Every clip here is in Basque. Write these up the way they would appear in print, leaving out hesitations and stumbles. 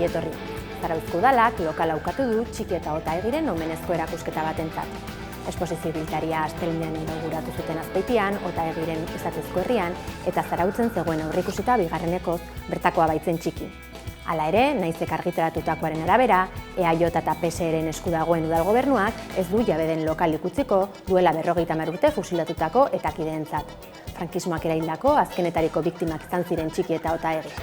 ongietorri. Zarauzko udalak lokala ukatu du Txiki eta Otaegiren omenezko erakusketa batentzat. Esposizio ibiltaria astelehenean inauguratu zuten Azpeitian, Otaegiren izatezko herrian eta Zarautzen zegoen aurreikusita bigarrenekoz bertakoa baitzen Txiki. Hala ere, naizek argitaratutakoaren arabera, EAJ eta PSeren esku dagoen udal gobernuak ez du jabeden lokalik utziko duela 50 urte fusilatutako etakideentzat. Frankismoak eraildako azkenetariko biktimak izan ziren Txiki eta Otaegi.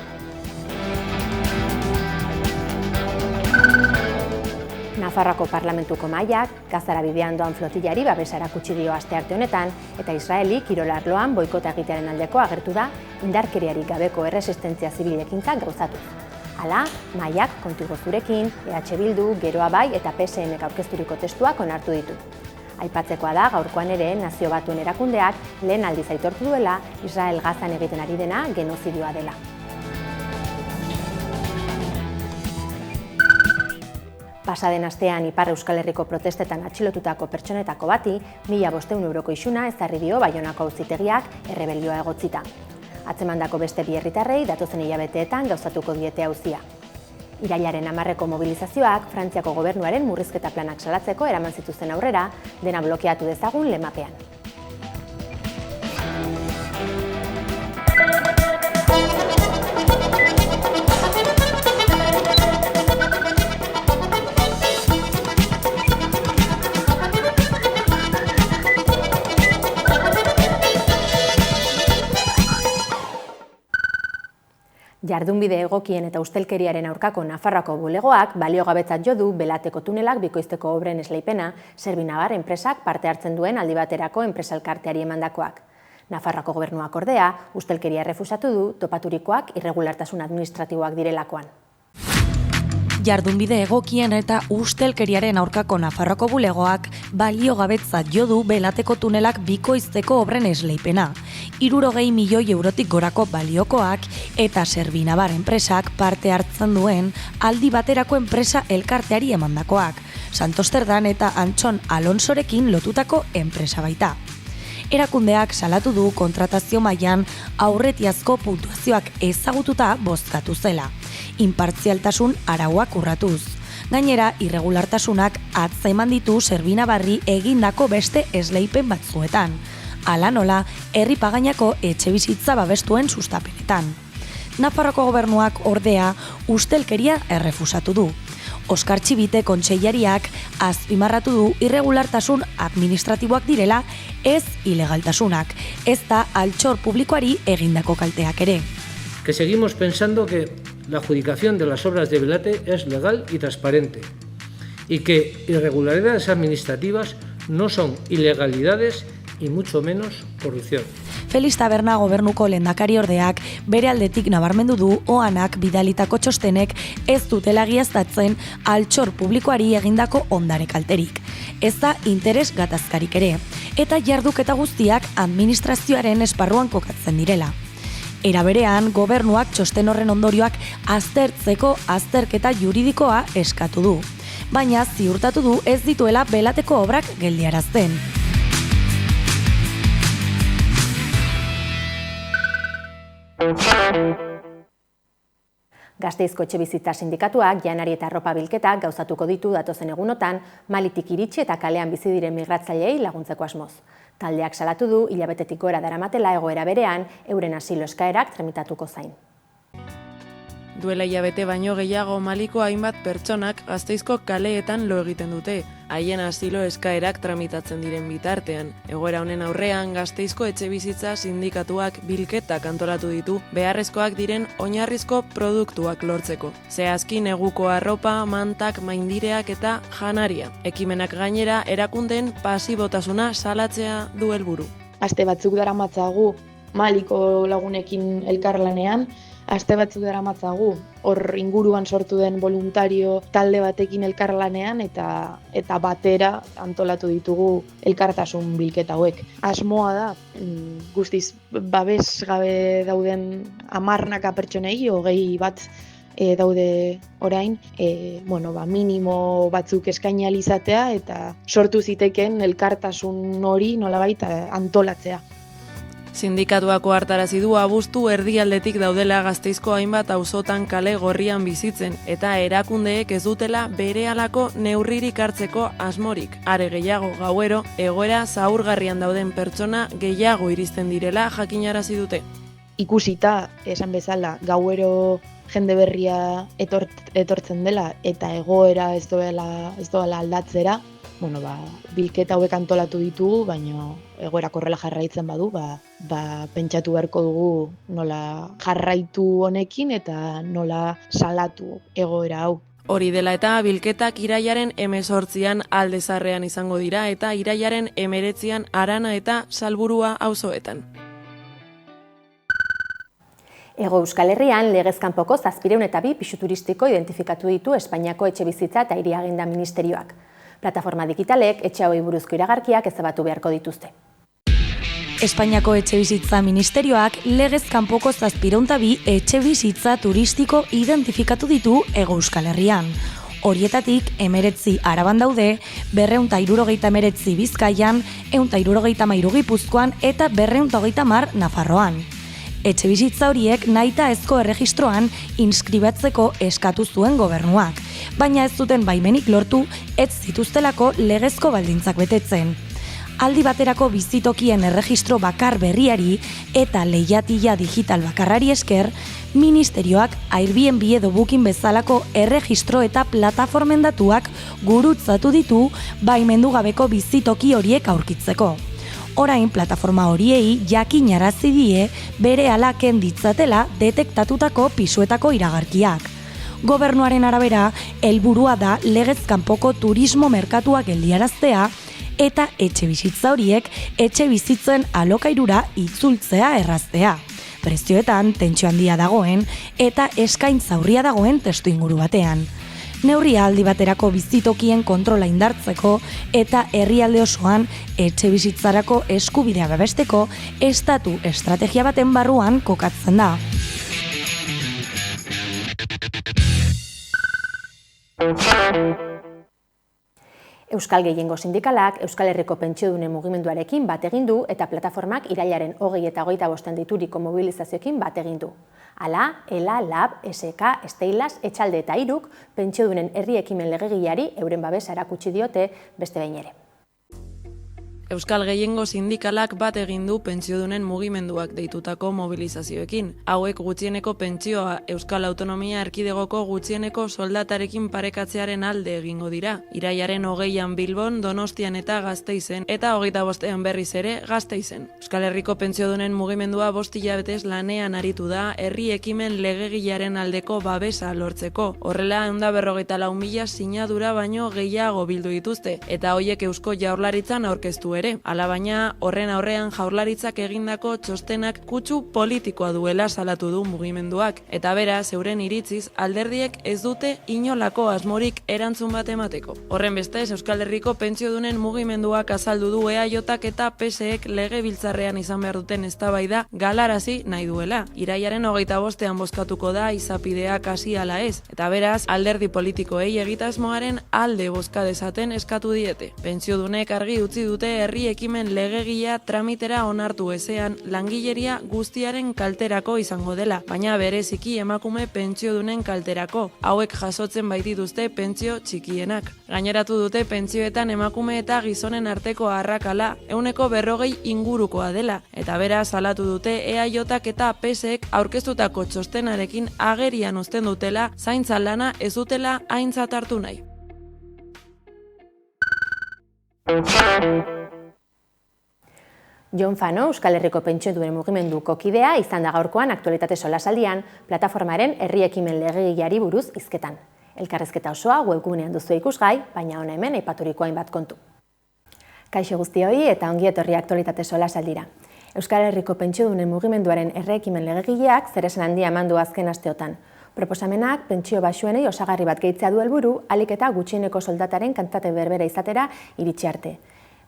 Nafarroako Parlamentuko mahaiak Gazara bidean doan flotillari babesa erakutsi dio astearte honetan eta Israeli kirol arloan boikota egitearen aldeko agertu da indarkeriarik gabeko erresistentzia zibil ekintza gauzatuz. Hala, mahaiak kontu gozurekin, EH Bildu, Geroa Bai eta PSNek aurkezturiko testuak onartu ditu. Aipatzekoa da gaurkoan ere Nazio Batuen erakundeak lehen aldiz aitortu duela Israel Gazan egiten ari dena genozidioa dela. Pasaden astean Ipar Euskal Herriko protestetan atxilotutako pertsonetako bati 1.500 euroko isuna ezarri dio Baionako auzitegiak errebelioa egotzita. Atzemandako beste bi herritarrei datozen hilabeteetan gauzatuko diete auzia. Irailaren 10ko mobilizazioak Frantziako gobernuaren murrizketa planak salatzeko eraman zituzten aurrera, dena blokeatu dezagun lemapean. Jardunbide egokien eta ustelkeriaren aurkako Nafarroako bulegoak baliogabetzat jo du Belateko tunelak bikoizteko obren esleipena Servinabar enpresak parte hartzen duen aldi baterako enpresa elkarteari emandakoak. Nafarroako gobernuak ordea, ustelkeria errefusatu du topaturikoak irregulartasun administratiboak direlakoan. Jardunbide egokien eta ustelkeriaren aurkako Nafarroako bulegoak baliogabetzat jo du Belateko tunelak bikoizteko obren esleipena. 60 milioi eurotik gorako baliokoak eta Servinabar enpresak parte hartzen duen aldi baterako enpresa elkarteari emandakoak, Santosterdan eta Antxon Alonsorekin lotutako enpresa baita. Erakundeak salatu du kontratazio mailan aurretiazko puntuazioak ezagututa bozkatu zela, inpartzialtasun arauak urratuz. Gainera, irregulartasunak atza eman ditu Servinabarri egindako beste esleipen batzuetan. Hala nola, herri pagainako etxebizitza babestuen sustapenetan. Nafarroako gobernuak ordea ustelkeria errefusatu du. Oskar Txibite kontseilariak azpimarratu du irregulartasun administratiboak direla ez ilegaltasunak, ez da altxor publikoari egindako kalteak ere. Que seguimos pensando que la adjudicación de las obras de Belate es legal y transparente y que irregularidades administrativas no son ilegalidades y mucho menos corrupción. Felix Taberna gobernuko lehendakari ordeak bere aldetik nabarmendu du oanak bidalitako txostenek ez dutela egiaztatzen altxor publikoari egindako ondare kalterik. Ez da interes gatazkarik ere, eta jarduketa guztiak administrazioaren esparruan kokatzen direla. Era berean, gobernuak txosten horren ondorioak aztertzeko azterketa juridikoa eskatu du, baina ziurtatu du ez dituela Belateko obrak geldiarazten. Gasteizko etxebizitza sindikatuak janari eta arropa bilketak gauzatuko ditu datozen egunotan Malitik iritsi eta kalean bizi diren migratzaileei laguntzeko asmoz. Taldeak salatu du hilabetetik gora daramatela egoera berean euren asilo eskaerak tramitatuko zain. Duela hilabete baino gehiago Maliko hainbat pertsonak Gasteizko kaleetan lo egiten dute, haien asilo eskaerak tramitatzen diren bitartean. Egoera honen aurrean Gasteizko etxebizitza sindikatuak bilketak antolatu ditu beharrezkoak diren oinarrizko produktuak lortzeko. Zehazki neguko arropa, mantak, maindireak eta janaria. Ekimenak gainera erakundeen pasibotasuna salatzea du helburu. Aste batzuk daramatzagu Maliko lagunekin elkarlanean, aste batzuk daramatzagu hor inguruan sortu den voluntario talde batekin elkarlanean eta batera antolatu ditugu elkartasun bilketa hauek. Asmoa da guztiz babes gabe dauden 10 pertsonei 20 bat daude orain, minimo batzuk eskaini ahal izatea eta sortu zitekeen elkartasun hori nolabait antolatzea. Sindikatuako hartarazi du abuztu erdialdetik daudela Gasteizko hainbat auzotan kale gorrian bizitzen eta erakundeek ez dutela berehalako neurririk hartzeko asmorik. Are gehiago gauero egoera zaurgarrian dauden pertsona gehiago iristen direla jakinarazi dute. Ikusita, esan bezala, gauero jende berria etortzen dela eta egoera ez doela aldatzera, bilketa hauek antolatu ditugu, baina egoera korrela jarraitzen badu, pentsatu beharko dugu nola jarraitu honekin eta nola salatu egoera hau. Hori dela eta bilketak irailaren 18an Alde Zaharrean izango dira eta irailaren 19an Arana eta Salburua auzoetan. Hego Euskal Herrian legez kanpoko 702 pisu turistiko identifikatu ditu Espainiako Etxebizitza eta Hiri Aginda Ministerioak. Plataforma digitalek etxe hauei buruzko iragarkiak ezabatu beharko dituzte. Espainiako Etxebizitza Ministerioak legez kanpoko 702 etxebizitza turistiko identifikatu ditu Hego Euskal Herrian. Horietatik 19 Araban daude, 269 Bizkaian, 173 Gipuzkoan eta 230 Nafarroan. Etxebizitza horiek nahita ezko erregistroan inskribatzeko eskatu zuen gobernuak, baina ez zuten baimenik lortu ez zituztelako legezko baldintzak betetzen. Aldi baterako bizitokien erregistro bakar berriari eta lehiatila digital bakarrari esker, ministerioak Airbnb edo Booking bezalako erregistro eta plataformen datuak gurutzatu ditu baimendu gabeko bizitoki horiek aurkitzeko. Orain plataforma horiei jakinarazi die berehala ken ditzatela detektatutako pisuetako iragarkiak. Gobernuaren arabera, helburua da legez kanpoko turismo merkatua geldiaraztea eta etxebizitza horiek etxebizitzen alokairura itzultzea erraztea. Prezioetan tentsio handia dagoen eta eskaintza urria dagoen testuinguru batean. Neurria aldi baterako bizitokien kontrola indartzeko eta herrialde osoan etxebizitzarako eskubidea babesteko estatu estrategia baten barruan kokatzen da. Euskal Gehiengo Sindikalak Euskal Herriko pentsiodunen mugimenduarekin bat egin du eta plataformak irailaren 20 eta 25 deituriko mobilizazioekin bat egin du. Hala, ELA, LAB, SK, Steilas, Etxalde eta Hiruk pentsiodunen herri ekimen legegileari euren babesa erakutsi diote beste behin ere. Euskal Gehiengo Sindikalak bat egin du pentsiodunen mugimenduak deitutako mobilizazioekin. Hauek gutxieneko pentsioa Euskal Autonomia Erkidegoko gutxieneko soldatarekin parekatzearen alde egingo dira. Irailaren 20an Bilbon, Donostian eta Gasteizen eta 25ean berriz ere Gasteizen. Euskal Herriko pentsiodunen mugimendua 5 hilabetez lanean aritu da herri ekimen legegilearen aldeko babesa lortzeko. Horrela 154.000 sinadura baino gehiago bildu dituzte eta hoiek Eusko Jaurlaritzan aurkeztu ere. Alabaina, horren aurrean Jaurlaritzak egindako txostenak kutsu politikoa duela salatu du mugimenduak. Eta beraz, euren iritziz, alderdiek ez dute inolako asmorik erantzun bat emateko. Horren bestez, Euskal Herriko pentsiodunen mugimenduak azaldu du EAJak eta PSEek legebiltzarrean izan behar duten eztabaida galarazi nahi duela. Irailaren 25ean bozkatuko da izapideak hasi ala ez. Eta beraz, alderdi politikoei egitasmoaren alde bozka dezaten eskatu diete. Pentsiodunek argi utzi dute herri ekimen legegilea tramitera onartu ezean langileria guztiaren kalterako izango dela, baina bereziki emakume pentsiodunen kalterako. Hauek jasotzen baitituzte pentsio txikienak. Gaineratu dute pentsioetan emakume eta gizonen arteko arrakala 140 ingurukoa dela, eta beraz salatu dute EAJak eta PSEek aurkeztutako txostenarekin agerian uzten dutela zaintza lana ez dutela aintzat hartu nahi. Jon Fano, Euskal Herriko pentsiodunen mugimenduko kidea, izan da gaurkoan aktualitate solasaldian plataformaren herri ekimen legegileari buruz hizketan. Elkarrizketa osoa webgunean duzu ikusgai, baina hona hemen aipaturiko hainbat kontu. Kaixo guztioi eta ongi etorri aktualitate solasaldira. Euskal Herriko pentsiodunen mugimenduaren herri ekimen legegileak zeresan handia eman du azken asteotan. Proposamenak pentsio baxuenei osagarri bat gehitzea du helburu, ahalik eta gutxieneko soldataren kantitate berbera izatera iritsi arte.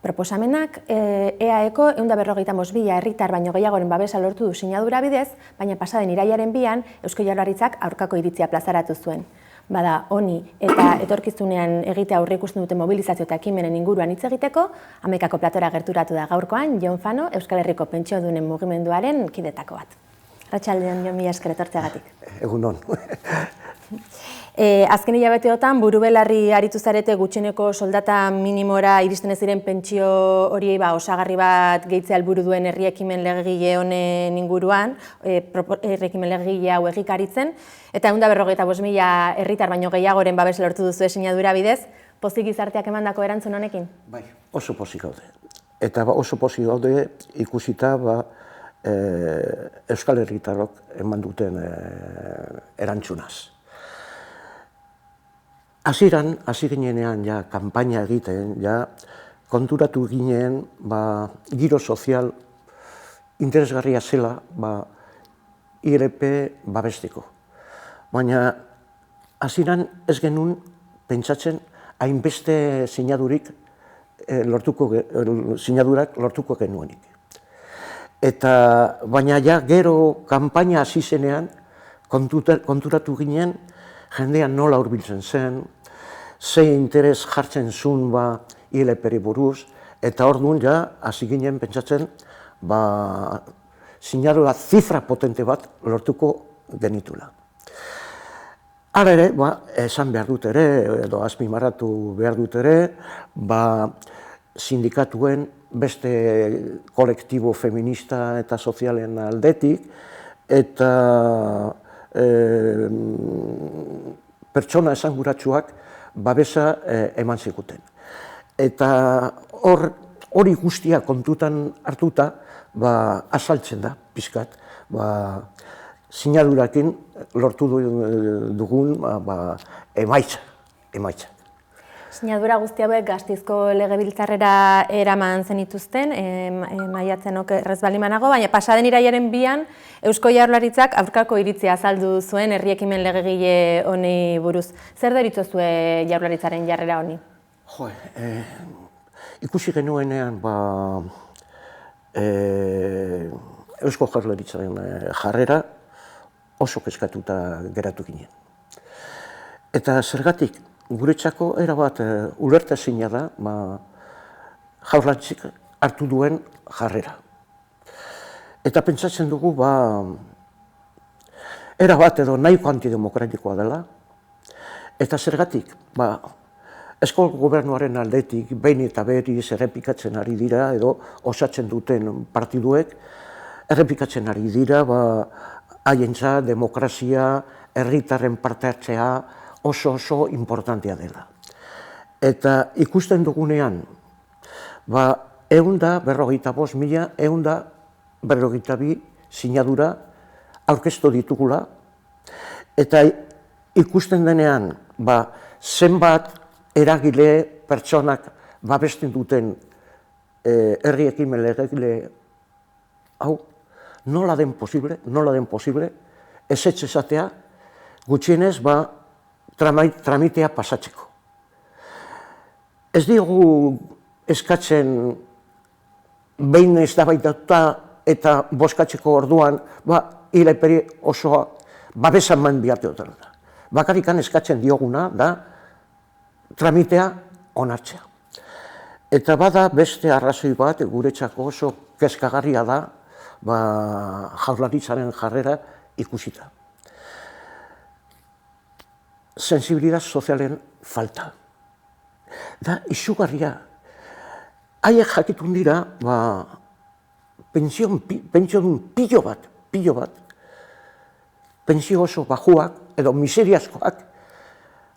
Proposamenak EAeko 155.000 herritar baino gehiagoren babesa lortu du sinadura bidez, baina pasaden irailaren 2an Eusko Jaurlaritzak aurkako iritzia plazaratu zuen. Bada, honi eta etorkizunean egitea aurre ikusten dute mobilizazio eta ekimenen inguruan hitz egiteko, Hamaikako platora gerturatu da gaurkoan Jon Fano, Euskal Herriko pentsiodunen mugimenduaren kidetako bat. Arratsaldean, Jon, mila esker etortzeagatik. Egunon. Azken hilabeteotan buru-belarri aritu zarete gutxieneko soldata minimora iristen ez diren pentsio horiei osagarri bat gehitzea helburu duen herri ekimen legegile honen inguruan, herri ekimen legegile hau egikaritzen, eta 155.000 herritar baino gehiagoren babes lortu duzu sinadura bidez, pozik gizarteak emandako erantzun honekin? Bai, oso pozik gaude. Eta oso pozik gaude ikusita Euskal Herritarrok eman duten erantzunaz. Hasi ginenean kanpaina egiten, konturatu ginen giro sozial interesgarria zela ILP babesteko. Baina hasieran ez genuen pentsatzen hainbeste sinadurak lortuko genuenik. Baina gero kanpaina hasi zenean konturatu ginen jendean nola hurbiltzen zen, ze interes jartzen zuen ILP-ri buruz, eta orduan hasi ginen pentsatzen sinadura zifra potente bat lortuko genitula. Hala ere, esan behar dut ere, edo azpimarratu behar dut ere, sindikatuen beste kolektibo feminista eta sozialen aldetik, eta pertsona esanguratsuak babesa eman ziguten. Eta hori guztia kontutan hartuta azaltzen da, pixkat, sinadurakin lortu dugun emaitza. Sinadura guzti hauek Gasteizko Legebiltzarrera eraman zenituzten, maiatzen okerrez baldin banago, baina pasaden irailaren 2an Eusko Jaurlaritzak aurkako iritzia azaldu zuen herri ekimen legegile honi buruz. Zer deritzozue Jaurlaritzaren jarrera honi? Ikusi genuenean Eusko Jaurlaritzaren jarrera oso kezkatuta geratu ginen. Eta zergatik, guretzako erabat ulertezina da Jaurlaritzak hartu duen jarrera. Eta pentsatzen dugu erabat edo nahiko antidemokratikoa dela. Eta zergatik, Eusko Gobernuaren aldetik behin eta berriz errepikatzen ari dira edo osatzen duten partiduek errepikatzen ari dira haientzat demokrazia, herritarren parte hartzea oso importantea dela. Eta ikusten dugunean, 155.152 sinadura aurkeztu ditugula, eta ikusten denean, zenbat eragile pertsonak babesten duten herri ekimen legegile hau, nola den posible, ezetz esatea, gutxienez tramitea pasatzeko. Ez diogu eskatzen behin eztabaidatuta eta bozkatzeko orduan ILP-ri osoa babesa eman behar dutela. Bakarrikan eskatzen dioguna da tramitea onartzea. Eta bada beste arrazoi bat guretzako oso kezkagarria da Jaurlaritzaren jarrera ikusita. Sensibilidad sozialen falta. Da izugarria. Haiek jakitun dira pentsiodun pilo bat, pentsio oso bajuak edo miseriazkoak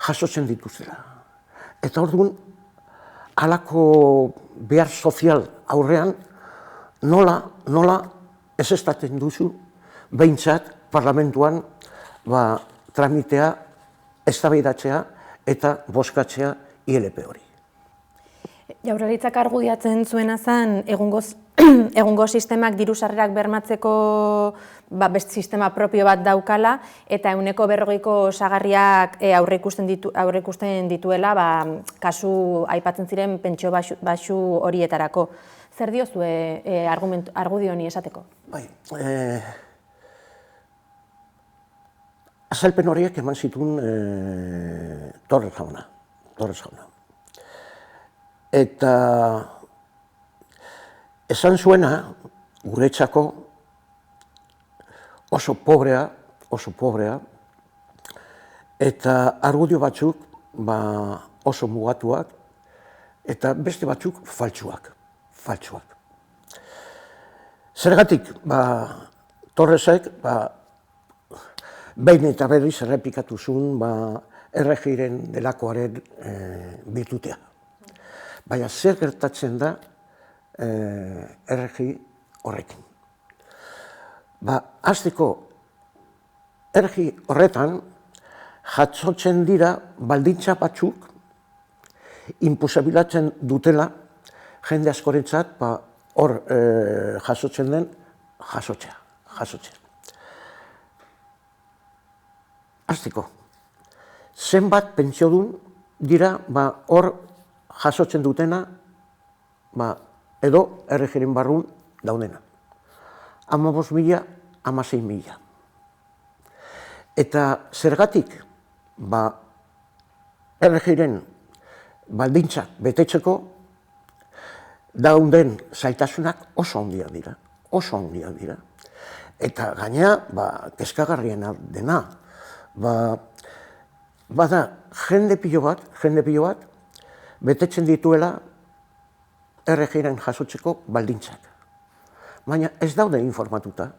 jasotzen dituztela. Eta orduan, halako behar sozial aurrean, nola ezeztatzen duzu behintzat parlamentuan tramitea, eztabaidatzea eta bozkatzea ILP hori. Jaurlaritzak argudiatzen zuena zen egungo sistemak diru sarrerak bermatzeko beste sistema propio bat daukala eta 140ko osagarriak aurreikusten dituela kasu aipatzen ziren pentsio baxu horietarako. Zer diozue argudio honi esateko? Bai, Azalpen horiek eman zituen Torres jauna. Eta esan zuena, guretzako oso pobrea, eta argudio batzuk oso mugatuak, eta beste batzuk faltsuak. Zergatik, Torresek, behin eta berriz errepikatu zuen erregiren delakoaren birtutea. Baina zer gertatzen da erregi horrekin. Hasteko, erregi horretan jasotzen dira baldintza batzuk imposabilatzen dutela jende askorentzat hor jasotzen den jasotzea. Hasteko, zenbat pentsiodun dira hor jasotzen dutena edo erregiren barrun daudena. 15.000, 16.000. Eta zergatik, erregiren baldintzak betetzeko dauden zailtasunak oso handiak dira. Eta gainera, kezkagarriena dena, bada jende pilo bat betetzen dituela erregiren jasotzeko baldintzak. Baina ez daude informatuta.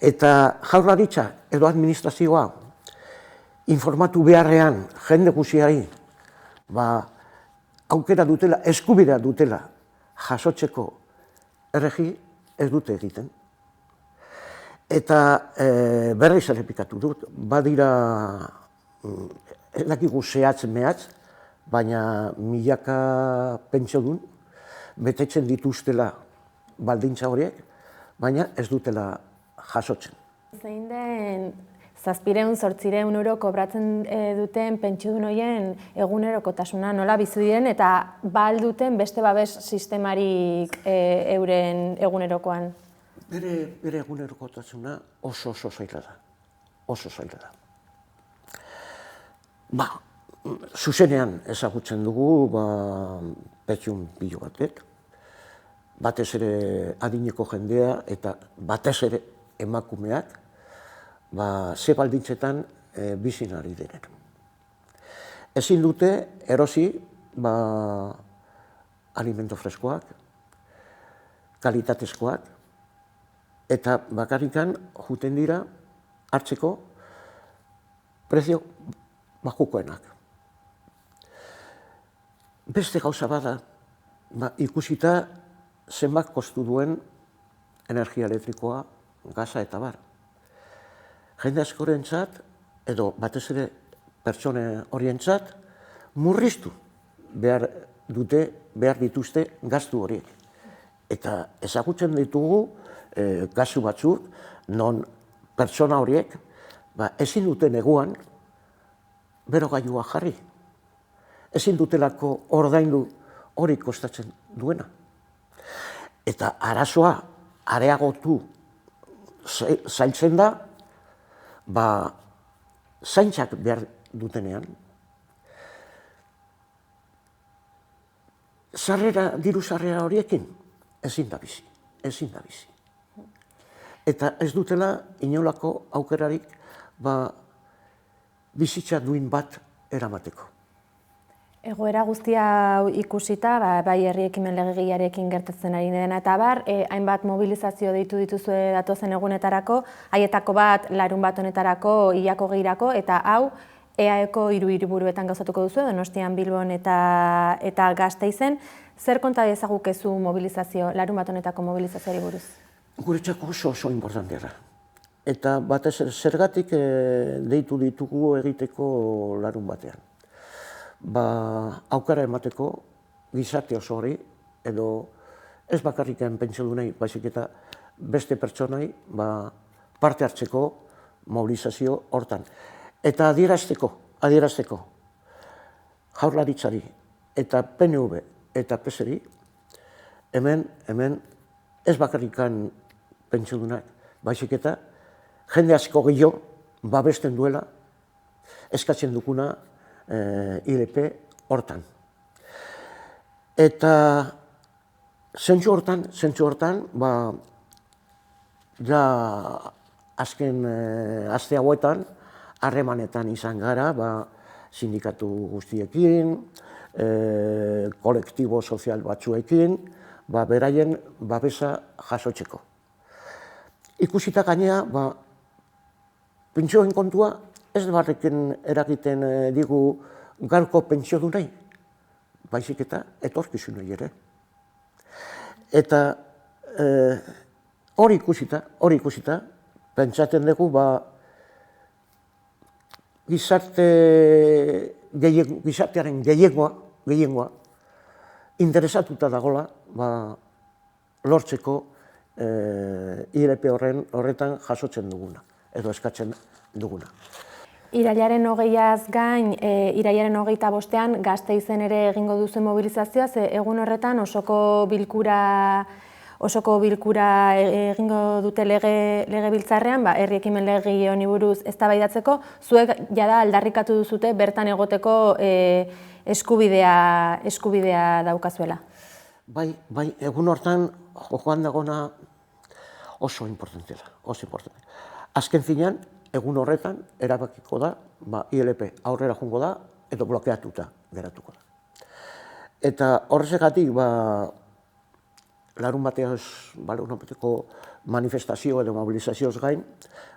Eta jaurlaritza edo administrazioa informatu beharrean jende guztiari aukera dutela, eskubidea dutela jasotzeko erregi ez dute egiten. Eta berriz errepikatu dut, badira ez dakigu zehatz mehatz, baina milaka pentsiodun betetzen dituztela baldintza horiek, baina ez dutela jasotzen. Zein den 700-800 euro kobratzen duten pentsiodun horien egunerokotasuna nola bizi diren eta duten beste babes sistemarik euren egunerokoan? Bere egunerokotasuna oso zaila da. Zuzenean ezagutzen dugu pentsiodun pilo batek, batez ere adineko jendea eta batez ere emakumeak, ze baldintzetan bizin ari diren. Ezin dute erosi alimento freskoak, kalitatezkoak, eta bakarrikan juten dira hartzeko prezio bajukoenak. Beste gauza bada, ikusita zenbat kostu duen energia elektrikoa, gaza eta bar. Jende askorentzat, edo batez ere pertsone horientzat, murriztu behar dituzte gastu horiek. Eta ezagutzen ditugu gastu batzuk, non pertsona horiek ezin duten neguan berogailua jarri. Ezin dutelako ordaindu hori kostatzen duena. Eta arazoa areagotu zailtzen da, zaintzak behar dutenean. Diru sarrera horiekin ezin da bizi. Eta ez dutela inolako aukerarik bizitza duin bat eramateko. Egoera guztia ikusita, bai herri ekimen legegilearekin gertatzen ari dena eta bar, hainbat mobilizazio deitu dituzue datozen egunetarako, haietako bat larun bat honetarako, hilako gehirako, eta hau EAeko 3 hiriburuetan gauzatuko duzu, Donostian, Bilbon eta Gasteizen. Zer konta dezagukezu mobilizazio, larun bat honetako mobilizazioari buruz? Guretzako oso importantea da. Eta batez zergatik deitu ditugu egiteko larun batean. Aukera emateko gizarte oso hori, edo ez bakarriken pentsiodunei, baizik eta beste pertsonai parte hartzeko mobilizazio hortan. Eta adierazteko jaurlaritzari eta PNV eta PSeri hemen ez bakarrikan pentsiodunak, baizik eta jende asko gehiago babesten duela, eskatzen duguna ILP hortan. Eta zentzu hortan, ja azken aste hauetan, harremanetan izan gara, sindikatu guztiekin, kolektibo sozial batzuekin, beraien babesa jasotzeko. Ikusita gainea, pentsioen kontua ez barrekin eragiten digu gaurko pentsiodunei, baizik eta etorkizunei ere. Eta hori ikusita, pentsatzen dugu gizartearen gehiengoa interesatuta dagoela lortzeko ILP horretan jasotzen duguna, edo eskatzen duguna. Irailaren 20az gain, irailaren 25ean Gasteizen ere egingo duzu mobilizazioa, ze egun horretan osoko bilkura egingo dute legebiltzarrean, herri ekimen lege honi buruz eztabaidatzeko, zuek jada aldarrikatu duzute bertan egoteko eskubidea daukazuela. Bai, egun hortan joan dagona oso importantela, oso importante. Azken finean, egun horretan erabakiko da, ILP aurrera joango da, edo blokeatuta geratuko da. Eta horrezegatik, larun bateko manifestazio edo mobilizazioz gain,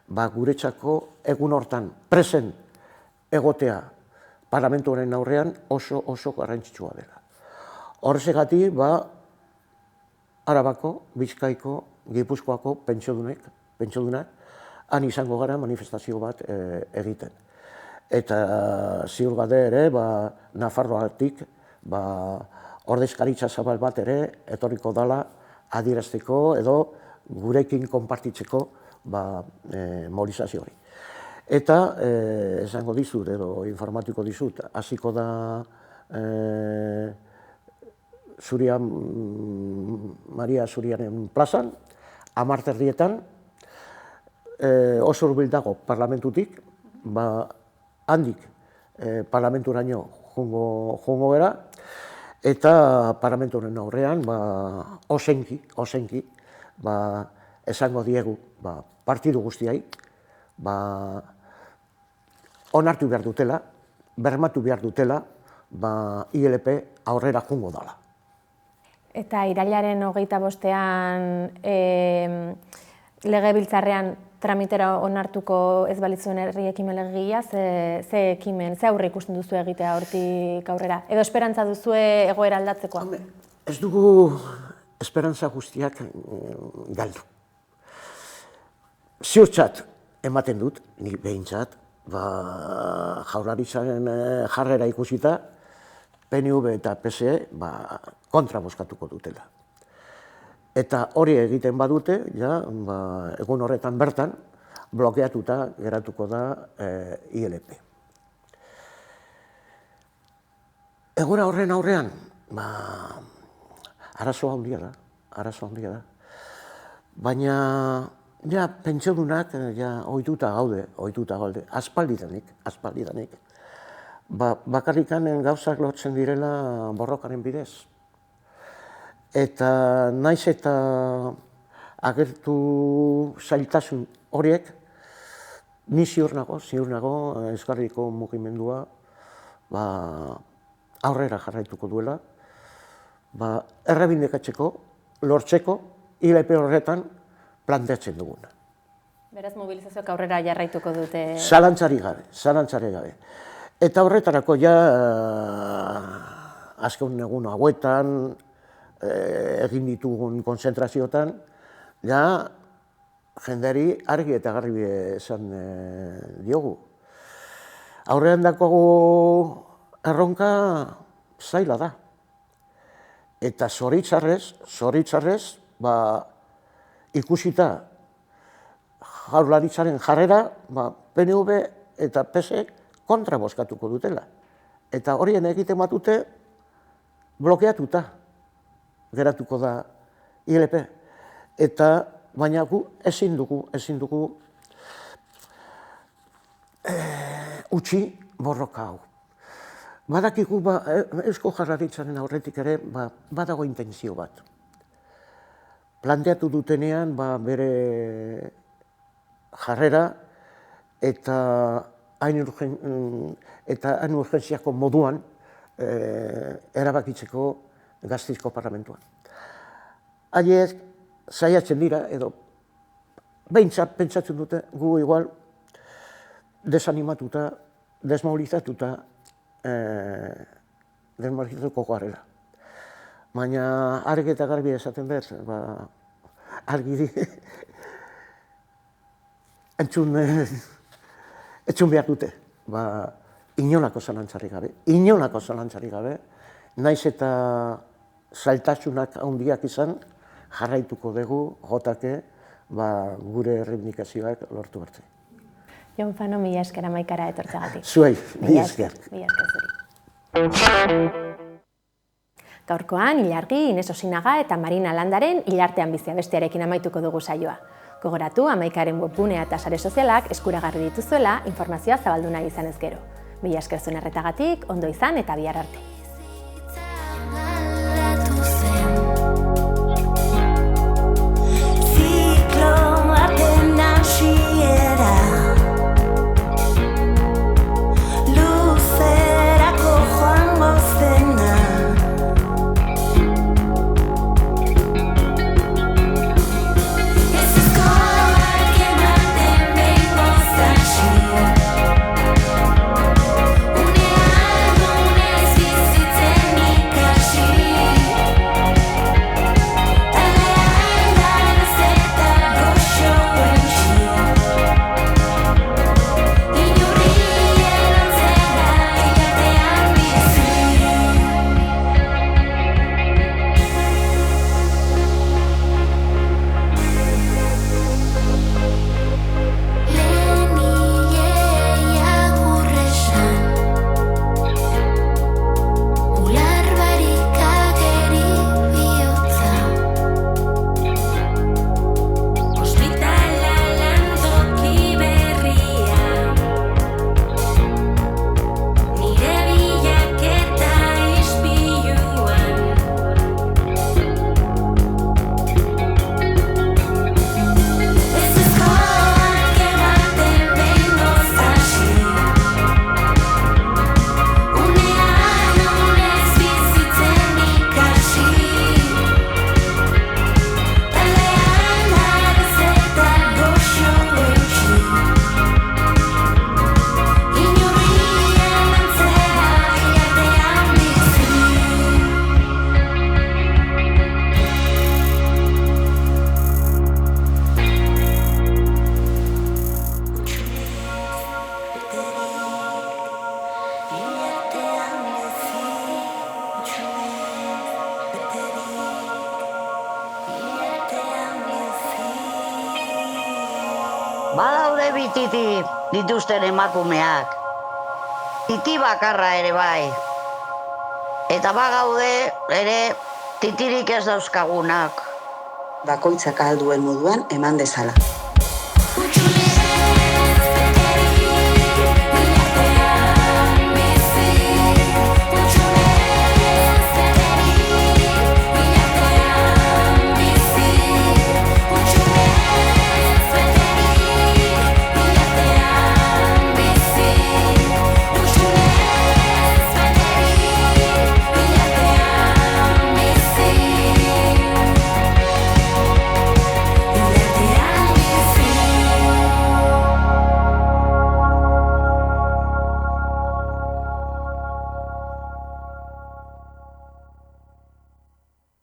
guretzako egun hortan presen egotea parlamentuaren aurrean oso garrantzitsua dela. Horrezegatik, Arabako, Bizkaiko, Gipuzkoako pentsiodunak, han izango gara manifestazio bat egiten. Eta ziur gade ere, Nafarroatik, ordezkaritza zabal bat ere etorriko dela adierazteko edo gurekin konpartitzeko mobilizazio hori. Eta esango dizut edo informatiko dizut, hasiko da Maria Zuriaren plazan, 10:30, oso hurbil dago parlamentutik, handik parlamenturaino joango gara, eta parlamentuaren aurrean osenki esango diegu partidu guztiai, onartu behar dutela, bermatu behar dutela, ILP aurrera joango dela. Eta irailaren 25ean legebiltzarrean tramitera onartuko ez balitzuen herri ekimen legegilea, ze ekimen, ze aurre ikusten duzu egitea hortik aurrera? Edo esperantza duzue egoera aldatzekoa? Ez dugu esperantza guztiak galdu. Ziurtzat ematen dut, nik behintzat, Jaurlaritzaren jarrera ikusita, PNV eta PSE kontra bozkatuko dutela. Eta hori egiten badute, egun horretan bertan, blokeatuta geratuko da ILP. Egoera horren aurrean, arazoa handia da. Baina, pentsiodunak ohituta gaude, aspaldidanik. Bakarrikanen gauzak lotzen direla borrokaren bidez. Eta naiz eta agertu zailtasun horiek, ni ziur nago Euskarriko mugimendua aurrera jarraituko duela, errebindikatzeko, lortzeko, ILP horretan planteatzen duguna. Beraz, mobilizazioak aurrera jarraituko dute? Zalantzari gabe. Eta horretarako azken egun hauetan, egin ditugun konzentrazioetan, jenderi argi eta garbi esan diogu. Aurrean dagogu erronka zaila da. Eta zoritzarrez, ikusita Jaurlaritzaren jarrera, PNV eta PSE kontra bozkatuko dutela. Eta horien egiten batute blokeatuta geratuko da ILP. Baina gu ezin dugu utzi borroka hau. Badakigu Eusko Jaurlaritzaren aurretik ere badago intentzio bat. Planteatu dutenean bere jarrera eta hain urgentziako moduan erabakitzeko Gasteizko Parlamentuan. Haiek saiatzen dira, edo behintzat pentsatzen dute gu igual desanimatuta, desmobilizatuta, desmobilizatuko garela. Baina argi eta garbi esaten dut, argi entzun behar dute, inolako zalantzarik gabe, naiz eta zailtasunak handiak izan, jarraituko dugu jotake gure erreibindikazioak lortu arte. Jon Fano, mila esker Amaikara etortzeagatik. Zuei, mila esker. Gaurkoan, Ilargi, Ines Osinaga eta Marina Landaren Ilartean bizi abestiarekin amaituko dugu saioa. Gogoratu, Amaikaren webgunea eta sare sozialak eskuragarri dituzuela informazioa zabaldu nahi izanez gero. Mila esker zuen erretagatik, ondo izan eta bihar arte. Badaude bi titi dituzten emakumeak, titi bakarra ere bai, eta bagaude ere titirik ez dauzkagunak. Bakoitzak ahal duen moduan eman dezala.